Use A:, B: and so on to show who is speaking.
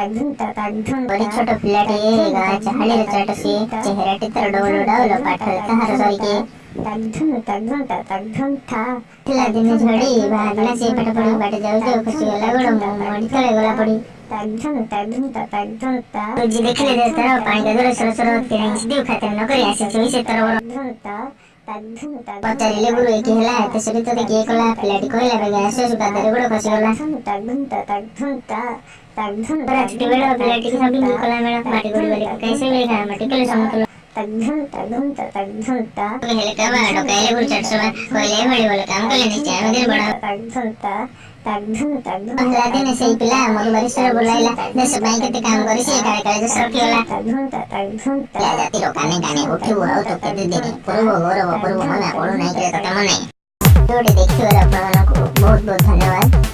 A: बड़ी छोट पिलाटे चाहली चाटसी चेहराटी तर डौल डौल पाठ ताहार सरिके थिला दिन झड़ी भागला से पाठ पढ़ी बाट जाऊ जाऊ खसी गला गोड़ मड़ी तले गला पड़ी रोजी देखले दे तर पानी का दर सर सर तेरे दे खातिर न करी आसी चोई से तर पचारिले गुरु एक हेला ते सरी तो देखि एकला पिलाटी कहला बेगा आसे सुका दरे गोड़ खसी गला राजटी बेड़ा पिलाटी के सब निकला मेरा माटी गोड़ी वाली कैसे वे खा माटी के समतल हेले का बाड़ो काले गुरु चटसवा कोइले बड़ी वाला काम कले नहीं चाहे दिन बड़ा पहला दिन से ही पिला मोर बरिस्टर बोलाइला देश बैंक के काम करी से काले काले जो सब केला या जाती लोकाने गाने उठी हुआ तो के दे देनी पूर्व गौरव पूर्व मना पड़ो नहीं करे तो काम नहीं जोड़ी देखियो रे आपन को बहुत बहुत धन्यवाद।